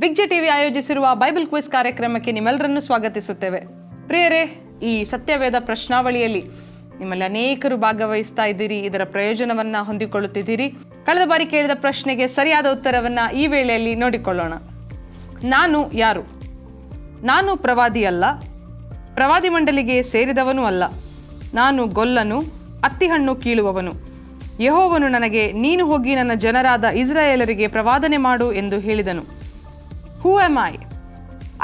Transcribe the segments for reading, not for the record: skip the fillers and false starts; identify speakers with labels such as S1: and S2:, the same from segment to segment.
S1: Big J TV ಆಯೋಜಿಸಿರುವ Bible quiz ಕಾರ್ಯಕ್ರಮಕ್ಕೆ ನಿಮ್ಮೆಲ್ಲರನ್ನು ಸ್ವಾಗತಿಸುತ್ತೇವೆ. ಪ್ರಿಯರೇ, ಈ ಸತ್ಯವೇದ ಪ್ರಶ್ನಾವಳಿಯಲ್ಲಿ ನಿಮ್ಮಲ್ಲಿ ಅನೇಕರು ಭಾಗವಹಿಸ್ತಾ ಇದ್ದೀರಿ, ಇದರ ಪ್ರಯೋಜನವನ್ನು ಹೊಂದಿಕೊಳ್ಳುತ್ತಿದ್ದೀರಿ. ಕಳೆದ ಬಾರಿ ಕೇಳಿದ ಪ್ರಶ್ನೆಗೆ ಸರಿಯಾದ ಉತ್ತರವನ್ನು ಈ ವೇಳೆಯಲ್ಲಿ ನೋಡಿಕೊಳ್ಳೋಣ. ನಾನು ಯಾರು? ನಾನು ಪ್ರವಾದಿ ಅಲ್ಲ, ಪ್ರವಾದಿ ಮಂಡಲಿಗೆ ಸೇರಿದವನೂ ಅಲ್ಲ. ನಾನು ಗೊಲ್ಲನು, ಅತ್ತಿಹಣ್ಣು ಕೀಳುವವನು. ಯೆಹೋವನು ನನಗೆ, ನೀನು ಹೋಗಿ ನನ್ನ ಜನರಾದ ಇಸ್ರಾಯೇಲರಿಗೆ ಪ್ರವಾದನೆ ಮಾಡು ಎಂದು ಹೇಳಿದನು. Who am I?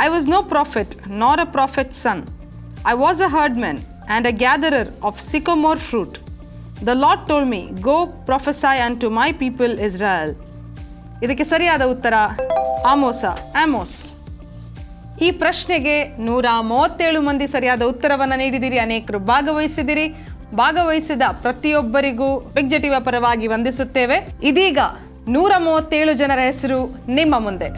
S1: I was no prophet, nor a prophet's son. I was a herdman and a gatherer of sycamore fruit. The Lord told me, go prophesy unto my people Israel. ಇದಕ್ಕೆ ಸರಿಯಾದ ಉತ್ತರ Amos. ಈ ಪ್ರಶ್ನೆಗೆ 137 ಮಂದಿ ಸರಿಯಾದ ಉತ್ತರವನ್ನು ನೀಡಿದಿರಿ. ಅನೇಕರು ಭಾಗವಹಿಸಿದಿರಿ. ಭಾಗವಹಿಸಿದ ಪ್ರತಿಯೊಬ್ಬರಿಗೂ ಬಿಗ್ ಜೆ ಟಿವಿಯ ಪರವಾಗಿ ವಂದಿಸುತ್ತೇವೆ. ಇದೀಗ 137 ಜನರ ಹೆಸರು ನಿಮ್ಮ ಮುಂದೆ.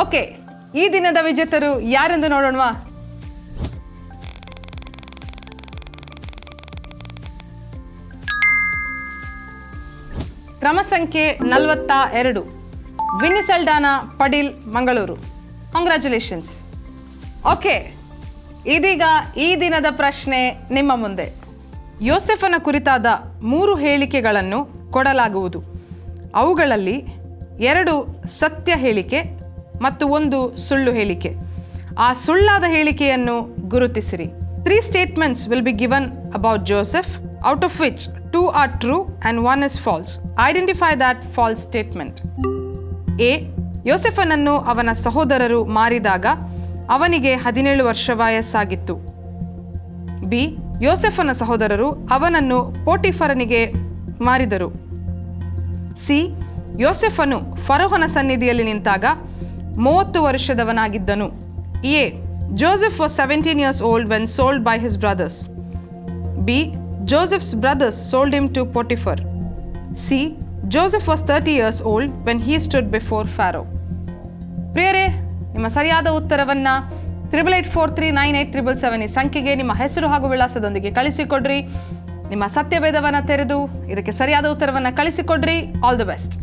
S1: ಓಕೆ, ಈ ದಿನದ ವಿಜೇತರು ಯಾರೆಂದು ನೋಡೋಣವಾ? ಕ್ರಮ ಸಂಖ್ಯೆ 42 ವಿನಿಸೆಲ್ಡಾನಾ ಪಡೀಲ್, ಮಂಗಳೂರು. ಕಾಂಗ್ರ್ಯಾಚುಲೇಷನ್ಸ್. ಓಕೆ, ಇದೀಗ ಈ ದಿನದ ಪ್ರಶ್ನೆ ನಿಮ್ಮ ಮುಂದೆ. ಯೋಸೆಫನ ಕುರಿತಾದ 3 ಹೇಳಿಕೆಗಳನ್ನು ಕೊಡಲಾಗುವುದು. ಅವುಗಳಲ್ಲಿ 2 ಸತ್ಯ ಹೇಳಿಕೆ ಮತ್ತು 1 ಸುಳ್ಳು ಹೇಳಿಕೆ. ಆ ಸುಳ್ಳಾದ ಹೇಳಿಕೆಯನ್ನು ಗುರುತಿಸಿರಿ. 3 statements will be given about Joseph, out of which 2 are true and 1 is false. Identify that false statement. A. ಯೋಸೆಫನನ್ನು ಅವನ ಸಹೋದರರು ಮಾರಿದಾಗ ಅವನಿಗೆ 17 ವರ್ಷ ವಯಸ್ಸಾಗಿತ್ತು. ಬಿ. ಯೋಸೆಫನ ಸಹೋದರರು ಅವನನ್ನು ಪೋಟಿಫರನಿಗೆ ಮಾರಿದರು. ಸಿ. ಯೋಸೆಫನು ಫರೋಹನ ಸನ್ನಿಧಿಯಲ್ಲಿ ನಿಂತಾಗ 30 ವರ್ಷದವನಾಗಿದ್ದನು. A. Joseph was 17 years old when sold by his brothers. B. Joseph's brothers sold him to Potiphar. C. Joseph was 30 years old when he stood before Pharaoh. ಪ್ರಿಯರೇ, ನಿಮ್ಮ ಸರಿಯಾದ ಉತ್ತರವನ್ನು 88439877 ಈ ಸಂಖ್ಯೆಗೆ ನಿಮ್ಮ ಹೆಸರು ಹಾಗೂ ವಿಳಾಸದೊಂದಿಗೆ ಕಳಿಸಿಕೊಡ್ರಿ. ನಿಮ್ಮ ಸತ್ಯವೇದವನ್ನು ತೆರೆದು ಇದಕ್ಕೆ ಸರಿಯಾದ ಉತ್ತರವನ್ನು ಕಳಿಸಿಕೊಡ್ರಿ. All the best.